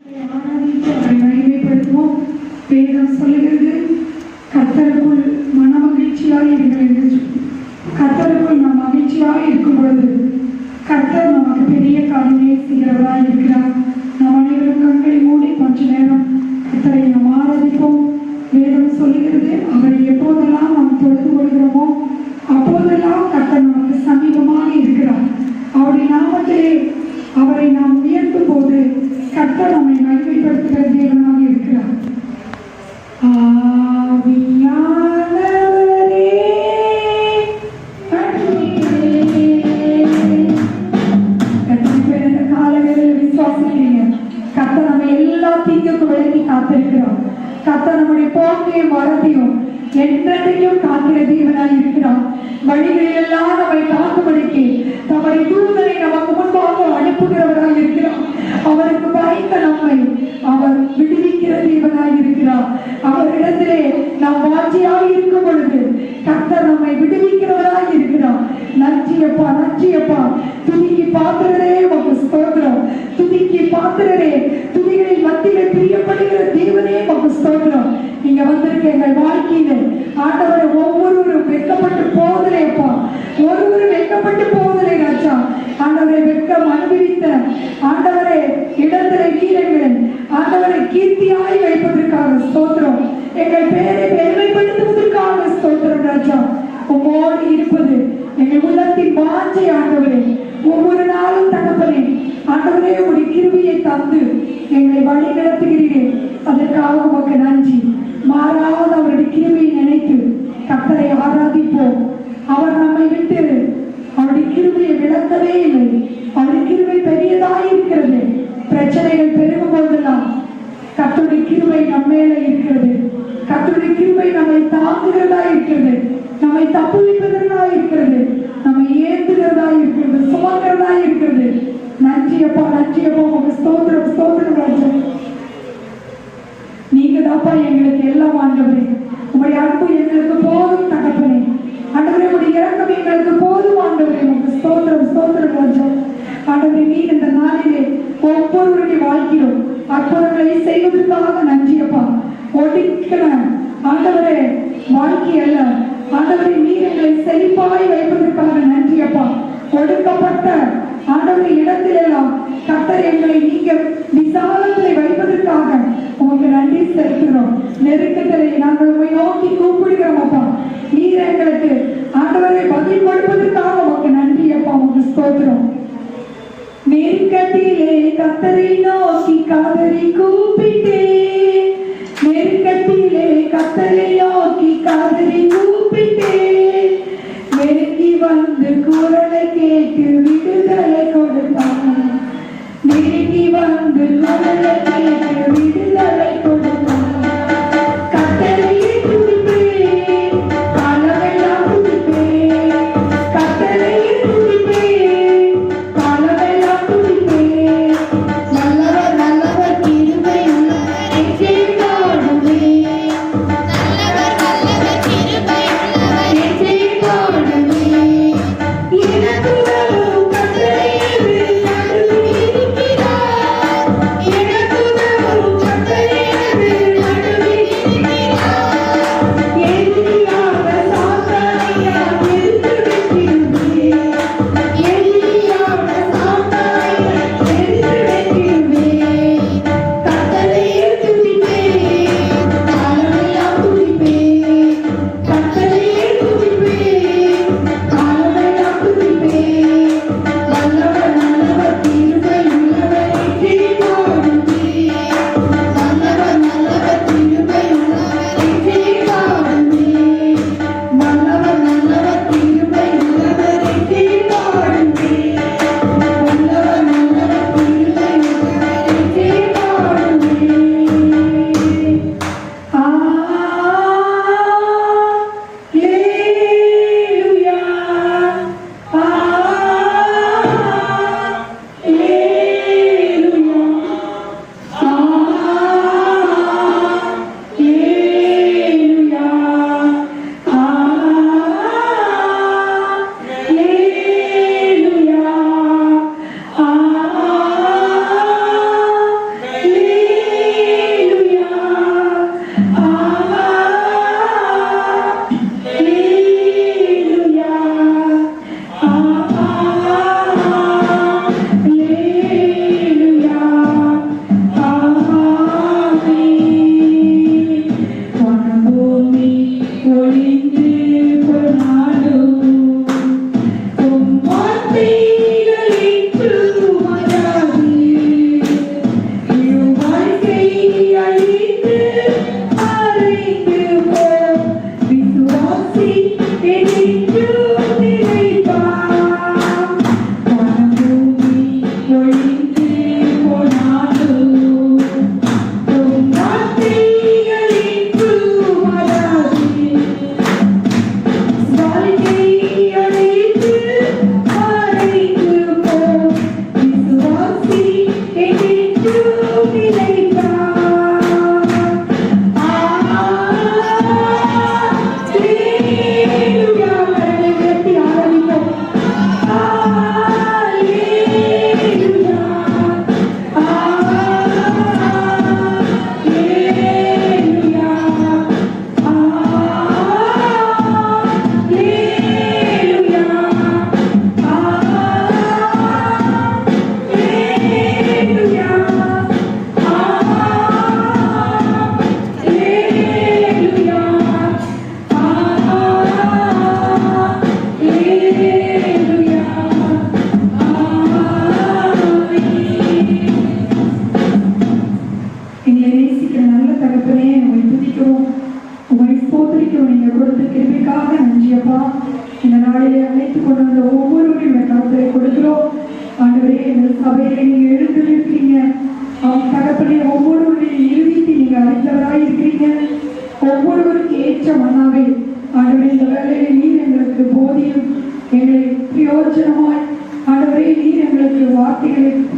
ஆராதித்து அவரை மகிமைப்படுத்துவோம். வேதம் சொல்லுகிறது, கர்த்தருக்குள் மனமகிழ்ச்சியாய் இருங்கள் என்று சொல்லி. கர்த்தருக்குள் நாம் மகிழ்ச்சியாய் இருக்கும் பொழுது கர்த்தர் நமக்கு பெரிய காரியங்களை செய்கிறவராய் இருக்கிறார். நாம் அனைவரும் கண்களை மூடி கொஞ்ச நேரம் கர்த்தரை நாம் ஆராதிப்போம். வேதம் சொல்லுகிறது, அவரை எப்போதெல்லாம் நாம் தொழுது கொள்கிறோமோ அப்போதெல்லாம் கர்த்தர் நமக்கு சமீபமாக இருக்கிறார். அவருடைய நாமத்திலே அவரை நாம் உயர்த்தும் போது கர்த்தர் நம்மை மகிமைப்படுத்துகிற தேவனாக இருக்கிறார். கர்த்தர் நம்ம எல்லா தீங்குக்கும் விலகி காத்திருக்கிறோம். கர்த்தர் நம்முடைய போக்கையும் வரத்தையும் என்றைக்கும் காக்கிற தேவனாய் இருக்கிறார். வழிகளில் எல்லாம் நம்மை காக்கும்படிக்கு தம்முடைய தூதரை நமக்கு முன்பாக அனுப்புகிறவராய் இருக்கிறார். அவருக்கு பயந்த நம்மை அவர் விடுவிக்கிற தேவனாய் இருக்கிறார். அவரிடத்திலே நாம் வாஞ்சியாய் இருக்கும் பொழுது கர்த்தர் நம்மை விடுவிக்கிறவராய் இருக்கிறார். நன்றியப்பா, நன்றியப்பா. துதிக்கு பாத்திரரே உமக்கு ஸ்தோத்திரம். துதிக்கு பாத்திரரே, துதிகளில் மத்தியிலே பிரியப்படுகிற தேவனே உமக்கு ஸ்தோத்திரம். நீங்க வந்திருக்க எங்கள் வாழ்க்கையில ஆண்டவரை ஒவ்வொருவரும் வெட்கப்பட்டு போவதில்லைப்பா, ஒருவரும் வெட்கப்பட்டு போவதில்லை ராஜா. ஆண்டவரை வெட்கம் அனுபவித்த ஆண்டவரை இடத்திலே வீரங்கள் ஆண்டவரை கீர்த்தியாய் வைப்பதற்காக ஸ்தோத்திரம். எங்கள் பேரை பெருமைப்படுத்துவதற்காக ஸ்தோத்திரம் ராஜா. உம்மோடு இருப்பது எங்கள் உள்ளத்தின் வாஞ்சை ஆண்டவரே. ஒவ்வொரு நாளும் தகப்பனே ஆண்டவரே உடைய கிருபையை தந்து எங்களை வழி நடத்துகிறீர்கள். அதற்காக உமக்கு நன்றி. மாறாத அவருடைய கிருபையை நினைத்து கர்த்தரை ஆராதிப்போம். அவர் நம்மை விட்டு அவருடைய கிருபையை விளக்கவே இல்லை. அவருடைய கிருபை பெரியதாய் இருக்கிறது. பிரச்சனைகள் பெருகும் போதெல்லாம் கர்த்தருடைய கிருபை நம்ம மேல இருக்கிறது. கர்த்தருடைய கிருபை நம்மை தாங்குகிறதா இருக்கிறது, நம்மை தப்புவிப்பதற்கா இருக்கிறது, நம்மை ஏந்துகிறதா இருக்கிறது, சுமக்கிறதா இருக்கிறது. நன்றியப்பா, நன்றியப்பா. உங்க ஸ்தோத்திரம், ஸ்தோத்திரம் ராஜா. நீங்க தாப்பா எங்களுக்கு எல்லாம் ஆண்டவரே. உங்களுடைய அன்பு எங்களுக்கு போதும் தகப்பனே. ஆண்டவரே உங்களுடைய இரக்கம் எங்களுக்கு போதும் ஆண்டவரே. உங்க ஸ்தோத்திரம், ஸ்தோத்திரம் ராஜா. ஆண்டவரே நீர் இந்த நாளிலே ஒவ்வொருவருடைய வாழ்க்கையிலும் அற்புதங்களை செய்வதற்காக நன்றியப்பா. ஒடுக்கிற ஆண்டவரே வாழ்க்கை அல்ல ஆண்டவரை நீர் எங்களை செழிப்பாய் வைப்பதற்காக நன்றியப்பா. ஒடுக்கப்பட்ட ஆண்டவரை இடத்திலெல்லாம் கர்த்தர் எங்களை நீங்க விசாலத்தை வைப்பதற்காக உங்களுக்கு நன்றி செலுத்துகிறோம். நெருக்கத்திலே நாங்கள் உண்மை நோக்கி கூப்பிடுகிறோம் அப்பா. நீர் எங்களுக்கு ஆண்டவரை பதில் கொடுப்பதற்காக உங்களுக்கு நன்றி அப்பா. உங்களுக்கு ஸ்தோத்திரம். நெருக்கத்திலே கர்த்தரை நோக்கி காதறி கூப்பிட்டேன். நெருக்கத்திலே கர்த்தரை நோக்கி காதறி கூப்பிட்டேன். நெருங்கி வந்து குரலை கேட்டு விடுதலை கொடுத்தான். நெருங்கி வந்து குரலை கேட்டு விடுதலை கொடுத்தான். கர்த்தரையே துதிப்பேன், காலமெல்லாம் துதிப்பேன். கர்த்தரையே துதிப்பேன், காலமெல்லாம் துதிப்பேன். நல்லவர், நல்லவர், கிருபை உள்ளவர் என்றே பாடுவேன். நல்லவர், நல்லவர், கிருபை உள்ளவர் என்றே பாடுவேன். எனக்கு உதவும் கர்த்தரே நடுவில் இருக்கிறார். எனக்கு உதவும் கர்த்தரே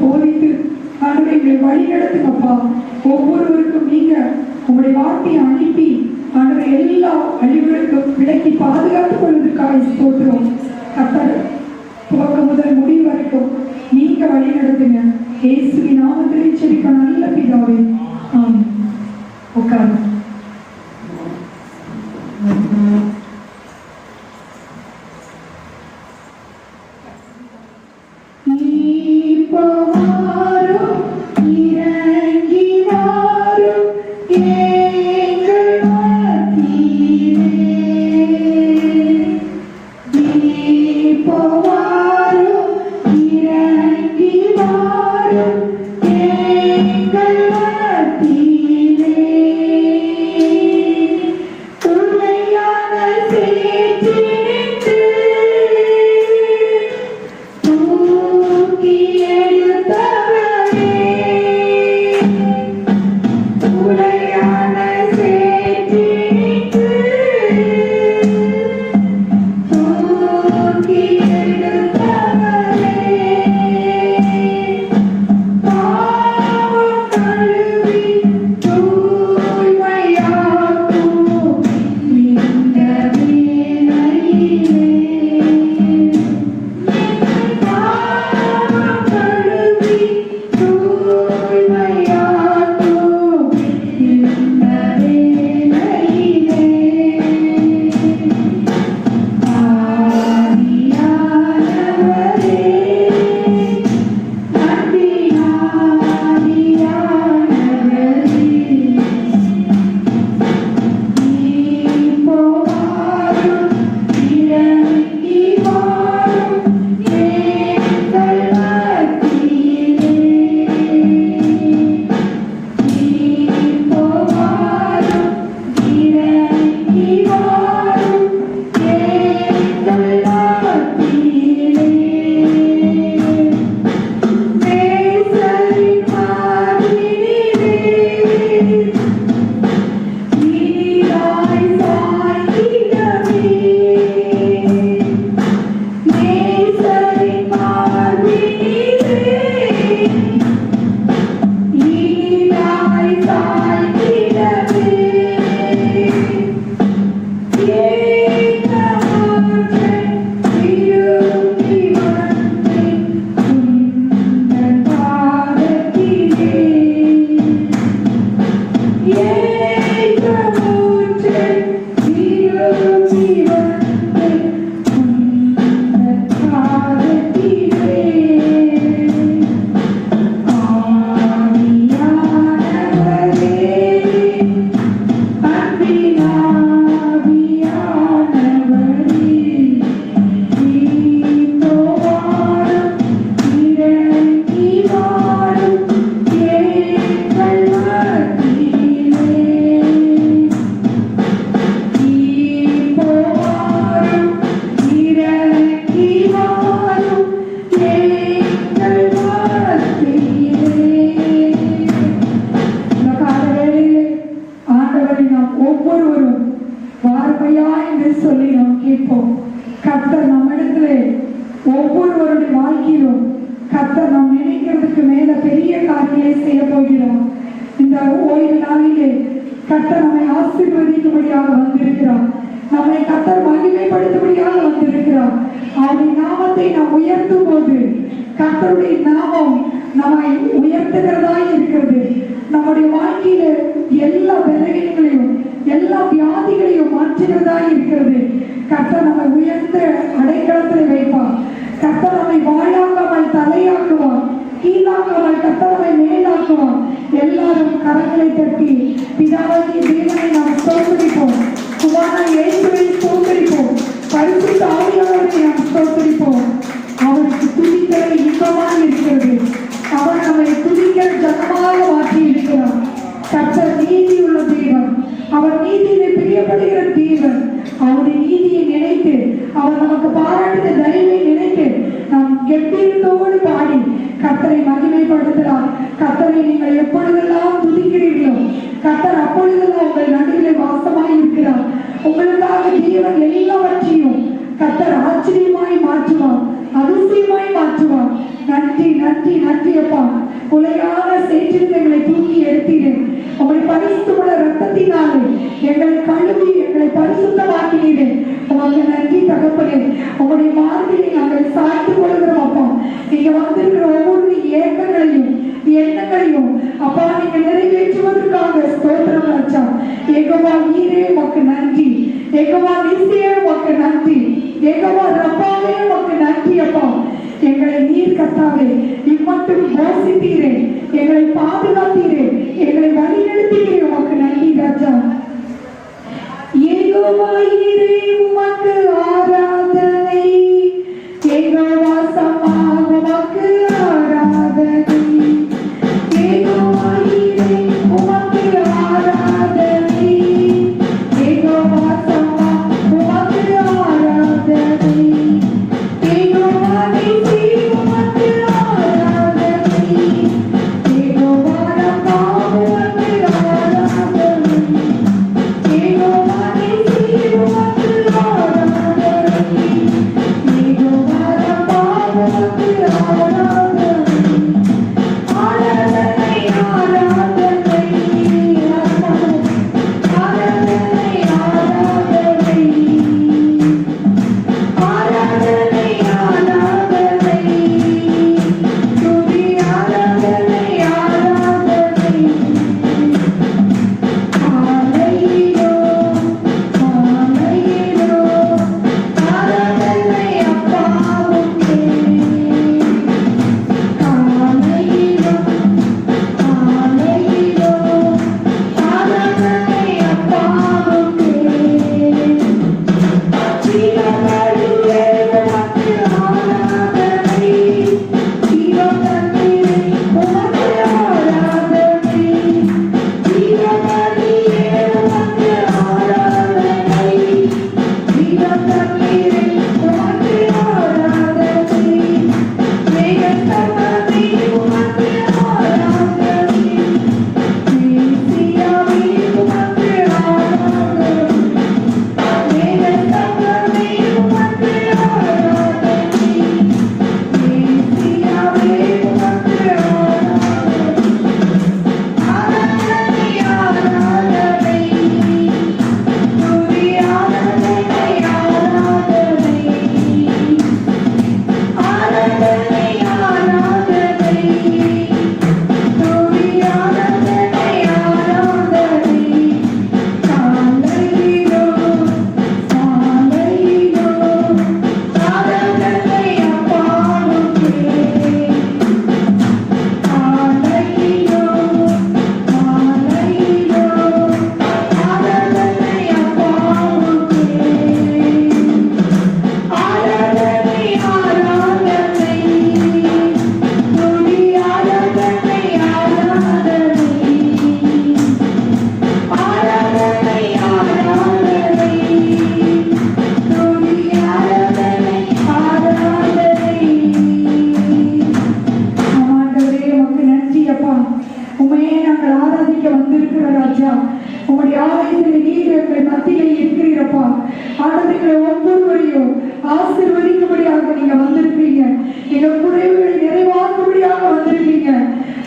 போதித்து ஆண்டவரே எங்களை வழி நடத்துங்கப்பா. ஒவ்வொருவருக்கும் நீங்க உங்களுடைய வார்த்தையை அனுப்பி ஆண்டவரை எல்லா அழிவுகளுக்கும் விலக்கி பாதுகாத்துக் கொள்வதற்காக ஸ்தோத்திரம். கர்த்தர் துவக்கம் முதல் முடிவு வரைக்கும் நீங்க வழி நடத்துங்க. இயேசுவின் நாமத்திலே ஜெபிக்கிறோம் நல்ல பிதாவே, ஆமென். உட்காருங்க. கர்த்தர் ஆச்சரியமாய் மாற்றுவார், அதிசயமாய் மாற்றுவார். நன்றி நன்றி நன்றி உலையான சேற்றிலிருந்து எங்களை தூக்கி எடுத்தீரேன். உங்களுடைய பரிசுத்தமுள்ள ரத்தத்தினாலே எங்களை கழுவி எங்களை பரிசுத்தமாக்கினீரே. உமக்கு நன்றி தகப்பனே. உங்களுடைய மார்பிலே நாங்கள் சாய்த்து கொள்கிறோம் அப்பா. நீங்க வந்திருக்கிற ஒவ்வொரு ஏக்கங்களையும் எண்ணங்களையும் அப்பா நீங்க நிறைவேற்றுவதற்காக ஸ்தோத்திரம் ராஜா. யெகோவா ஈரே உமக்கு நன்றி. யெகோவா நிசியே உமக்கு நன்றி. யெகோவா ரப்பாவே உமக்கு நன்றி அப்பா. எங்களை நீர் கர்த்தாவே இம்மட்டும் போஷித்தீரே, எங்களை பாதுகாத்தீரே, எங்களை வழிநடத்தீரே. உமக்கு நன்றி ராஜா. யெகோவா ஈரே உமக்கு ஆராதனை. யெகோவா சமா உமக்கு ஆராதனை. யெகோவா ஈரே உமக்கு ஆராதனை. யெகோவா சமா உமக்கு ஆராதனை. யெகோவா நிசி உமக்கு ஆராதனை. யெகோவா ரப்பா உமக்கு ஆராதனை. யெகோவா நிசி உமக்கு ஆராதனை. யெகோவா ரப்பா உமக்கு ஆராதனை. ஆராதனை ஆராதனை ஆராதனை ஆராதனை ஆராதனை ஆராதனை துதி ஆராதனை ஆராதனை. ஆலையிலோ ஆலையிலோ ஆராதனை அப்பாவுக்கே. ஆலையிலோ ஆலையிலோ ஆராதனை அப்பாவுக்கே. ஜீவபலியே உமக்கு ஆராதனை. ஜீவதண்ணீரே உமக்கு ஆராதனை. ஜீவபலியே உமக்கு ஆராதனை. ஜீவதண்ணீரே உமக்கு ஆராதனை. மேகத்தமனே உமக்கு ஆராதனை. மேசியாவே உமக்கு ஆராதனை. மேகத்தமனே உமக்கு ஆராதனை. மேசியாவே உமக்கு ஆராதனை. ஆராதனை ஆராதனை துதி ஆராதனை ஆராதனை. ஆராதனை ஆராதனை துதி ஆராதனை ஆராதனை. காலையிலோ காலையிலோ ஆராதனை அப்பாவுக்கே. காலையிலோ காலையிலோ ஆராதனை அப்பாவுக்கே. ஆராதனை ஆராதனை துதி ஆராதனை ஆராதனை. ஆராதனை ஆராதனை துதி ஆராதனை ஆராதனை. ஆண்டவரே உமக்கு நன்றி அப்பா. உமையே நாங்கள் ஆராதிக்க வந்திருக்கிற ராஜா. உங்களுடைய ஆலயத்தில் நீர் எங்கள் மத்தியிலே இருக்கிறீரப்பா. ஆண்டவர்களை ஒவ்வொருவரையும் ஆசீர்வதிக்கும்படியாக நீங்க வந்திருக்கீங்க. எங்கள் குறைவுகளை நிறைவாக்கும்படியாக வந்திருக்கீங்க.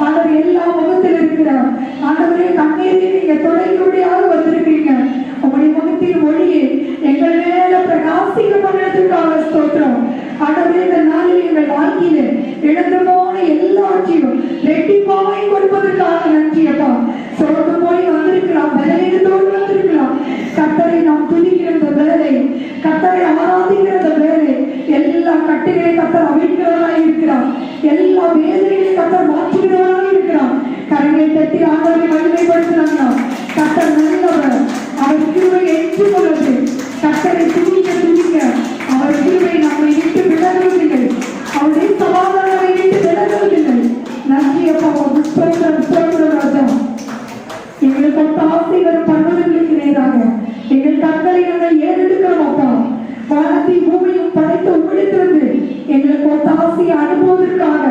ஆண்டவர் எல்லா முகத்தில் இருக்கிற ஆண்டவரே கண்ணீரை நீங்க தொலைக்கும்படியாக வந்திருக்கீங்க. உங்களுடைய முகத்தின் ஒளியை எங்கள் மேல பிரகாசிக்க பண்ணதுக்காக ஸ்தோத்திரம். ஆண்டவரே இந்த நாளில் எங்கள் வாழ்க்கையில இழந்து போன எல்லாவற்றையும் ரெட்டிப்பாய் கொடுப்பதற்காக நன்றி அப்பா. சோர்ந்து போய் வந்திருக்கலாம், பலவீனத்தோடு வந்திருக்கலாம். கர்த்தரை நாம் துதிக்கிற இந்த வேலை, கர்த்தரை ஆராதிக்கிற இந்த வேலை, எல்லா கட்டுகளை கர்த்தர் அவிழ்க்கிறவராய் இருக்கிறார். எல்லா வேதனைகளை கர்த்தர் மாற்றுகிறவராய் இருக்கிறார். கரங்களை தட்டி ஆண்டவரை மகிமைப்படுத்துறாங்க. கர்த்தர் நல்லவர், அவர் கிருபை ஏற்றுக்கொள்வது. கர்த்தரை துதிக்க துதிக்க அவர் கிருபை நம்மை விட்டு விலகுவதில்லை. அவருடைய சமாதானத்தை விட்டு விலகுவதில்லை. நன்றி அப்பா. ஸ்தோத்திரம் ராஜா. எங்களுக்கு ஆசை வரும் பர்வதங்களுக்கு நேராக எங்கள் கண்களை நாங்கள் ஏறெடுக்கிறோம் அப்பா. வானத்தை பூமியும் படைத்து உமிழ்த்திருந்து எங்களுக்கு ஆசையை அனுபவதற்காக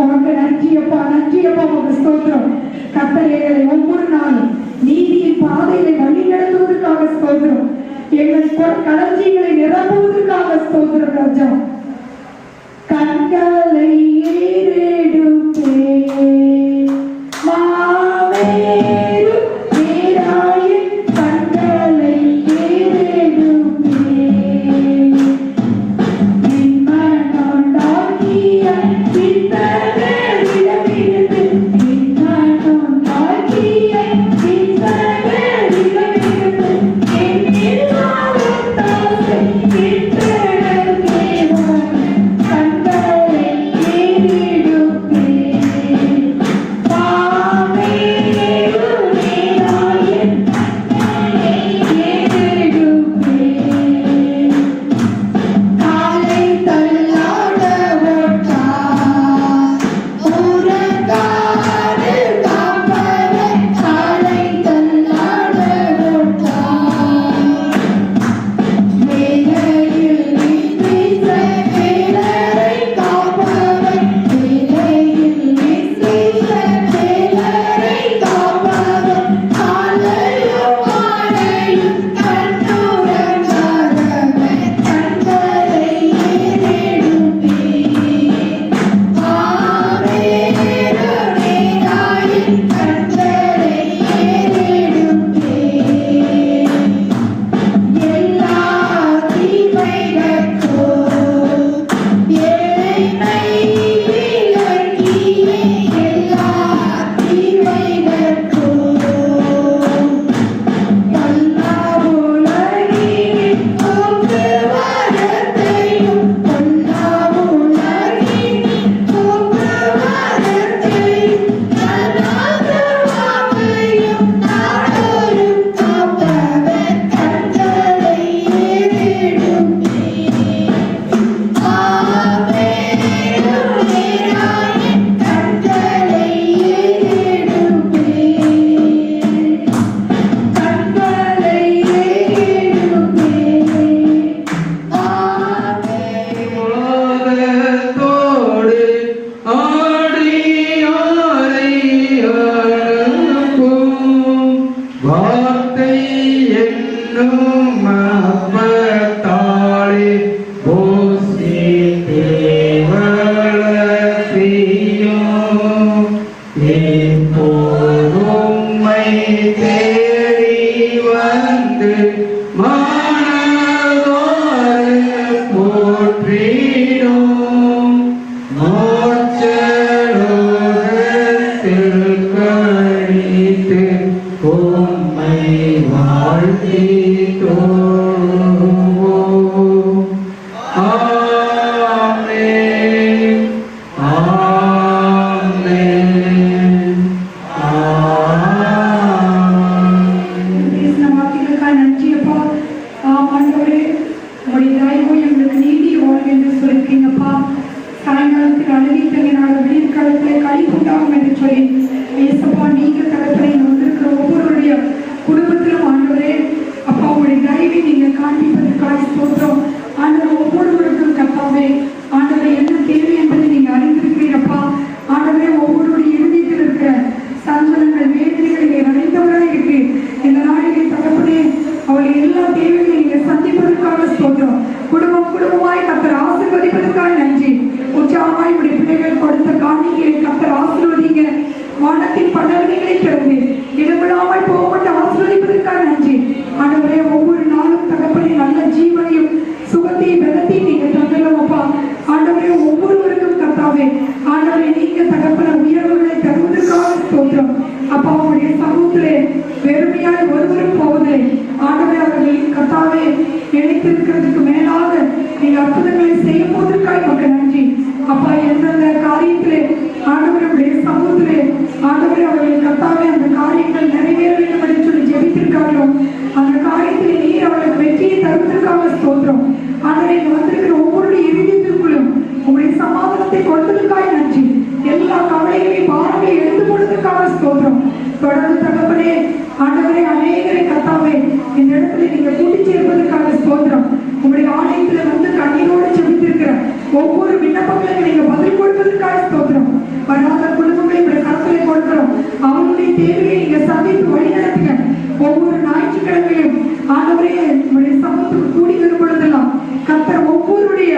உமக்கு நன்றி அப்பா. நன்றி அப்பா. உமக்கு ஸ்தோத்திரம். கர்த்தர் எங்களை ஒவ்வொரு நாளும் நீதியின் பாதையை வழி நடத்துவதற்காக ஸ்தோத்திரம். எங்கள் களஞ்சியங்களை நிரப்புவதற்காக ஸ்தோத்திரம் ராஜா. கண்களை ஏறெடுப்பேன் உம்மை தேடி வந்து மனதோடு போற்றிடும் மோட்சலோகத்தில் கழித்து உம்மை வாழ்த்தி தொழுவோம். ஆமென், ஆமென், ஆமென். பேசின வார்த்தைகளுக்காக நன்றி அப்பா. ஆண்டவரே, உங்களுடைய தயவு எங்களுக்கு நீதி வாழ்வு என்று சொல்லியிருக்கீங்கப்பா. சாயங்காலத்தில் அழுகித்தங்க நாள் விடியற்காலத்தில் களிப்புண்டாகும் என்று சொல்லி ஏசப்பா, நீங்க தகப்பனை வந்திருக்கிற ஒவ்வொருடைய குடும்பத்திலும் ஆண்டவரே அப்பா, உங்களுடைய தயவை நீங்க காண்பிப்பதற்காக ஸ்தோத்திரம். ஆண்டவர் ஒவ்வொருவருக்கும் கத்தாவே ஆண்டவரை என்ன தேவை என்பதை நீங்க அறிந்திருக்கிறீரப்பா. ஆண்டவரே, ஒவ்வொருடைய இறுதியில் இருக்கிற சஞ்சலங்கள் வேதனைகளை நிறைந்தவராக இருக்கு இந்த நாளிலே தகப்பனே, அவருடைய எல்லா தேவைகளையும் நீங்க சந்திப்பதற்காக ஸ்தோத்திரம். குடும்பமாய் கர்த்தர் ஆசீர்வதிப்பதற்காக நன்றி. உற்சாகமாய் உடைய பிள்ளைகள் கொடுத்த காணிக்கையை கர்த்தர் ஆசீர்வதிங்க. வானத்தின் படகுகளை திறந்து இடவிடாமல் போகப்பட்டு ஆசீர்வதிப்பதற்காக நன்றி. ஆண்டவரே, ஒவ்வொரு நாளும் தகப்பனே நல்ல ஜீவனையும் சுகத்தையும் பலத்தையும் நீங்க தந்தல்லப்பா. ஆண்டவரே, ஒவ்வொருவருக்கும் கர்த்தாவே ஆண்டவரே நீங்க தகப்பன உயர்வுகளை தருவதற்காக ஸ்தோத்திரம். அப்பா, உங்களுடைய சமூகத்திலே வெறுமையாய் ஒருவரும் போவதில்லை. ஆண்டவரே, அவர்களின் கர்த்தாவே நினைத்திருக்கிறதுக்கு மேலாக நீங்க அற்புதங்களை செய்ய போவதற்காக மக்கள் நன்றி. அப்பா, எந்தெந்த காரியத்திலே ஆண்டவருடைய சமூகத்திலே ஆண்டவரே அவர்களின் கர்த்தாவே அந்த காரியங்கள் நிறைவேற வேண்டும் என்று சொல்லி ஜெபித்திருக்காங்களோ அந்த காரியத்திலே நீர் அவர்களுக்கு வெற்றியை தருவதற்காக ஸ்தோத்திரம். ஆண்டவரே, இங்க வந்திருக்கிற ஒவ்வொருடைய இருதயத்திற்குள்ளும் உங்களுடைய சமாதானத்தை கொடுத்ததற்காக நன்றி. எல்லா கவலைகளையும் பாரங்களை எடுத்து போடுவதற்காக ஸ்தோத்திரம். தொடர்ந்து தகப்பனே ஆண்டவரே, அநேகரை கர்த்தாவே இந்த இடத்துல நீங்க கூட்டி சேர்ப்பதற்காக ஸ்தோத்திரம். உங்களுடைய ஆலயத்துல வந்து கண்ணீரோடு ஜெபித்திருக்கிற ஒவ்வொரு விண்ணப்பங்களுக்கு நீங்க பதில் கொடுப்பதற்காக ஸ்தோத்திரம். வராத குடும்பங்களை உங்களுடைய கருத்திலே கொடுக்கிறோம். அவங்களுடைய தேவையை நீங்க சந்தித்து வழி நடத்துங்க. ஒவ்வொரு ஞாயிற்றுக்கிழமையும் ஆண்டவரே உங்களுடைய சமூகத்துக்கு கூடி வரும் பொழுதெல்லாம் கர்த்தர் ஒவ்வொருடைய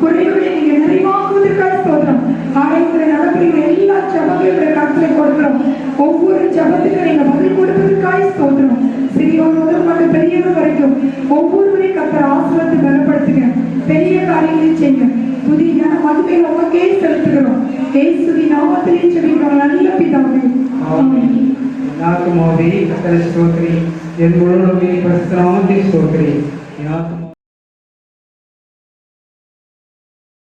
குறைகளை நீங்க நிறைவாக்குவதற்காக ஸ்தோத்திரம். ஆலயத்தில் நடக்கிற எல்லா ஜபங்களையும் கருத்திலே கொடுக்கிறோம். ஒவ்வொரு ஜபத்துக்கு நீங்க பதில் கொடுப்பதற்காக ஸ்தோத்திரம். சிறியோர் முதல் கொண்டு பெரியவர் வரைக்கும் ஒவ்வொருவரையும் கர்த்தர் ஆசீர்வாதத்தை பலப்படுத்துங்க. பெரிய காரியங்களை செய்யுங்க. புதிய மதுமை உமக்கே செலுத்துகிறோம். இயேசுவின் நாமத்திலே ஜெபிக்கிறோம் நல்ல பிதாவே. ஆமென். நாமத்தை ஸ்தோத்திரி, என் முழு பரிசுத்த நாமத்தை ஸ்தோத்திரி.